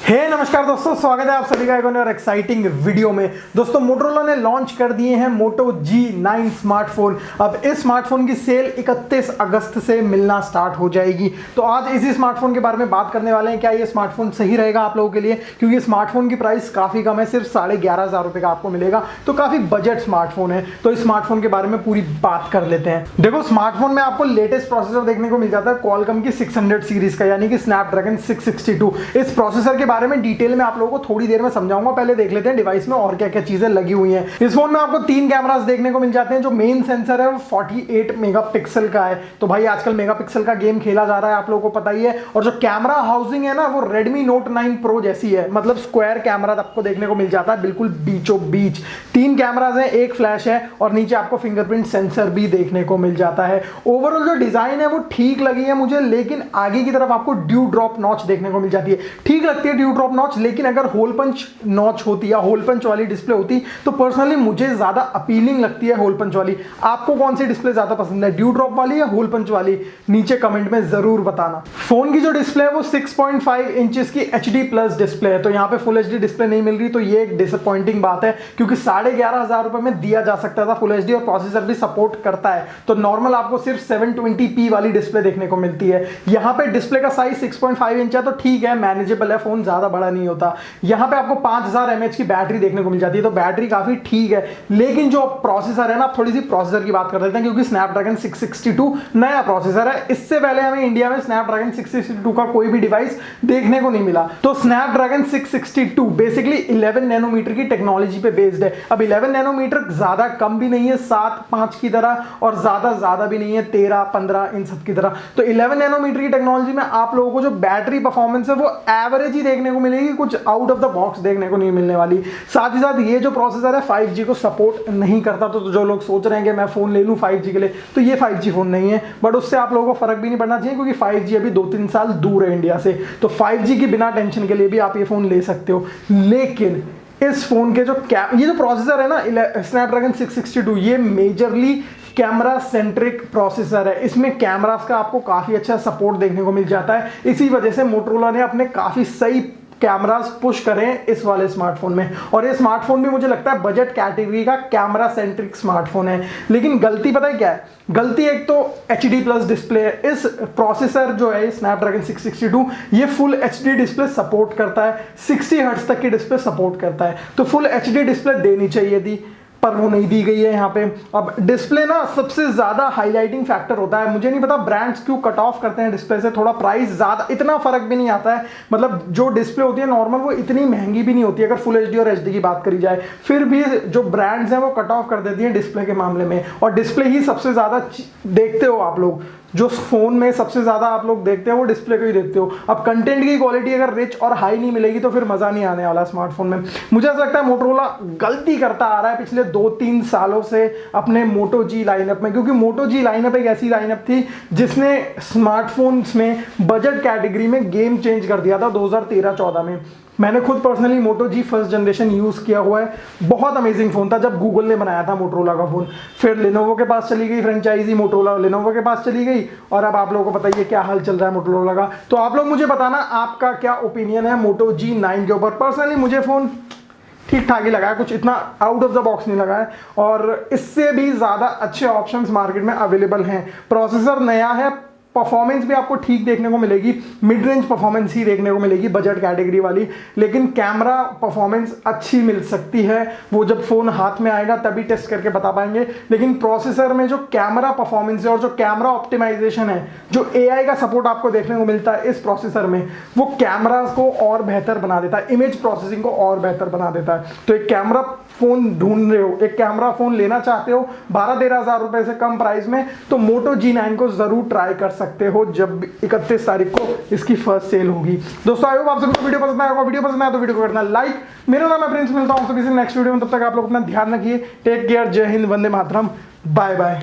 नमस्कार दोस्तों, स्वागत है आप सभी का एक और एक्साइटिंग वीडियो में। दोस्तों मोटोरोला ने लॉन्च कर दिए हैं मोटो G9 स्मार्टफोन। अब इस स्मार्टफोन की सेल 31 अगस्त से मिलना स्टार्ट हो जाएगी। तो आज इसी स्मार्टफोन के बारे में बात करने वाले हैं। क्या ये स्मार्टफोन सही रहेगा आप लोगों के लिए, क्योंकि स्मार्टफोन की प्राइस काफ़ी कम है, सिर्फ 11,500 रुपये का आपको मिलेगा। तो काफ़ी बजट स्मार्टफोन है। तो इस स्मार्टफोन के बारे में पूरी बात कर लेते हैं। देखो, स्मार्टफोन में आपको लेटेस्ट प्रोसेसर देखने को मिल जाता है क्वालकॉम की 600 सीरीज का, यानी कि स्नैपड्रैगन 662। इस प्रोसेसर के बारे में डिटेल में आप लोगों को थोड़ी देर में समझाऊंगा। पहले देख लेते हैं डिवाइस में और क्या क्या चीजें लगी हुई हैं। इस फोन में आपको 3 कैमरास देखने को मिल जाते हैं। जो मेन सेंसर है वो 48 मेगापिक्सल का है। तो भाई आजकल मेगापिक्सल का गेम खेला जा रहा है, आप लोगों को पता ही है। और जो कैमरा हाउसिंग है ना, वो Redmi Note 9 Pro जैसी है, मतलब स्क्वायर कैमरा आपको देखने को मिल जाता है, बिल्कुल बीचों बीच। 3 कैमरास हैं, एक फ्लैश है और नीचे आपको फिंगरप्रिंट सेंसर भी देखने को मिल जाता है। ओवरऑल जो डिजाइन है वो ठीक लगी है मुझे, लेकिन आगे की तरफ आपको ड्यू ड्रॉप नॉच देखने को मिल जाती है। ठीक लगती है ड्यू ड्रॉप नॉच, लेकिन अगर होल पंच नॉच होती या होल पंच वाली डिस्प्ले होती तो पर्सनली मुझे ज्यादा अपीलिंग लगती है होल पंच वाली। आपको कौन सी डिस्प्ले ज्यादा पसंद है, ड्यू ड्रॉप वाली या होल पंच वाली? नीचे कमेंट में जरूर बताना। फोन की जो डिस्प्ले है वो 6.5 इंचेस की HD प्लस डिस्प्ले है। तो यहाँ पे फुल HD डिस्प्ले नहीं मिल रही, तो ये एक डिसअपॉइंटिंग बात है, क्योंकि 11,500 रुपए में दिया जा सकता था फुल HD और प्रोसेसर भी सपोर्ट करता है। तो नॉर्मल आपको सिर्फ 720p वाली डिस्प्ले देखने को मिलती है। यहाँ पे डिस्प्ले का साइज 6.5 इंच है, तो ठीक है, मैनेजेबल है, फोन ज्यादा बड़ा नहीं होता। यहाँ पे आपको 5000 mAh की बैटरी देखने को मिल जाती है, तो बैटरी काफी ठीक है। लेकिन जो प्रोसेसर है ना, थोड़ी सी प्रोसेसर की बात कर लेते हैं, क्योंकि स्नैपड्रैगन 662 नया प्रोसेसर है। इससे पहले हमें इंडिया में स्नैपड्रैगन 662 का कोई भी डिवाइस देखने को नहीं मिला। तो स्नैपड्रैगन 662 बेसिकली 11 नैनोमीटर की टेक्नोलॉजी पे बेस्ड है। अब 11 नैनोमीटर ज्यादा कम भी नहीं है 7-5 की तरह, और ज्यादा भी नहीं है 13-15 इन सब की तरह। तो 11 नैनोमीटर की टेक्नोलॉजी में आप लोगों को जो बैटरी परफॉर्मेंस है वो एवरेज ही देखने को मिलेगी, कुछ आउट ऑफ द बॉक्स देखने को नहीं मिलने वाली। साथ ही साथ ये जो प्रोसेसर है 5G को सपोर्ट नहीं करता। तो जो लोग सोच रहे हैं कि मैं फोन ले लूं 5G के लिए, तो ये 5G फोन नहीं है। बट उससे आप लोगों को फर्क भी नहीं पड़ना चाहिए, क्योंकि 5G अभी 2-3 साल दूर है इंडिया से। तो 5G की बिना टेंशन के लिए भी आप ये फोन ले सकते हो। लेकिन इस फोन के ये जो प्रोसेसर है ना, स्नैपड्रैगन 662, ये मेजरली कैमरा सेंट्रिक प्रोसेसर है। इसमें कैमरास का आपको काफी अच्छा सपोर्ट देखने को मिल जाता है। इसी वजह से मोटोरोला ने अपने काफी सही कैमरास पुश करें इस वाले स्मार्टफोन में। और ये स्मार्टफोन भी मुझे लगता है बजट कैटेगरी का कैमरा सेंट्रिक स्मार्टफोन है। लेकिन गलती पता है क्या है? गलती एक तो HD प्लस डिस्प्ले है। इस प्रोसेसर जो है स्नैपड्रैगन 662, ये फुल HD डिस्प्ले सपोर्ट करता है, 60 हर्ट्ज तक की डिस्प्ले सपोर्ट करता है। तो फुल HD डिस्प्ले देनी चाहिए थी, पर वो नहीं दी गई है यहाँ पे। अब डिस्प्ले ना सबसे ज्यादा हाईलाइटिंग फैक्टर होता है। मुझे नहीं पता ब्रांड्स क्यों कट ऑफ करते हैं डिस्प्ले से। थोड़ा प्राइस ज्यादा, इतना फर्क भी नहीं आता है। मतलब जो डिस्प्ले होती है नॉर्मल, वो इतनी महंगी भी नहीं होती है अगर फुल HD और HD की बात करी जाए। फिर भी जो ब्रांड्स हैं वो कट ऑफ कर देती हैं डिस्प्ले के मामले में। और डिस्प्ले ही सबसे ज्यादा देखते हो आप लोग, जो फोन में सबसे ज्यादा आप लोग देखते हो वो डिस्प्ले को ही देखते हो। अब कंटेंट की क्वालिटी अगर रिच और हाई नहीं मिलेगी तो फिर मजा नहीं आने वाला स्मार्टफोन में। मुझे ऐसा लगता है मोटोरोला गलती करता आ रहा है पिछले 2-3 सालों से अपने मोटो G लाइनअप में, क्योंकि मोटो G लाइनअप एक ऐसी लाइनअप थी जिसने स्मार्टफोन्स में बजट कैटेगरी में गेम चेंज कर दिया था 2013-14 में। मैंने खुद पर्सनली मोटो G फर्स्ट जनरेशन यूज किया हुआ है। बहुत अमेजिंग फोन था जब गूगल ने बनाया था मोटोरोला का फोन। फिर लेनोवो के पास चली गई फ्रेंचाइजी, मोटोरोला लेनोवो के पास चली गई, और अब आप लोगों को पता ही है क्या हाल चल रहा है मोटोरोला का। तो आप लोग मुझे बताना आपका क्या ओपिनियन है मोटो G9 के ऊपर। पर्सनली मुझे फोन ठीक ठाक ही लगा है, कुछ इतना आउट ऑफ द बॉक्स नहीं लगा है, और इससे भी ज्यादा अच्छे ऑप्शंस मार्केट में अवेलेबल हैं। प्रोसेसर नया है, परफॉर्मेंस भी आपको ठीक देखने को मिलेगी, मिड रेंज परफॉर्मेंस ही देखने को मिलेगी बजट कैटेगरी वाली। लेकिन कैमरा परफॉर्मेंस अच्छी मिल सकती है, वो जब फोन हाथ में आएगा तभी टेस्ट करके बता पाएंगे। लेकिन प्रोसेसर में जो कैमरा परफॉर्मेंस है और जो कैमरा ऑप्टिमाइजेशन है, जो AI का सपोर्ट आपको देखने को मिलता है इस प्रोसेसर में, वो कैमरा को और बेहतर बना देता है, इमेज प्रोसेसिंग को और बेहतर बना देता है। तो एक कैमरा फोन ढूंढ रहे हो, एक कैमरा फोन लेना चाहते हो 12-13 रुपए से कम प्राइस में, तो मोटो G9 को जरूर ट्राई कर सकते हो जब 31 तारीख को इसकी फर्स्ट सेल होगी। दोस्तों आई होप आप सभी को वीडियो पसंद आया होगा। वीडियो पसंद आया तो वीडियो को करना लाइक। मेरा नाम है प्रिंस, मिलता हूं सभी से नेक्स्ट वीडियो में। तब तक आप लोग अपना ध्यान रखिए। टेक केयर, जय हिंद, वंदे मातरम, बाय बाय।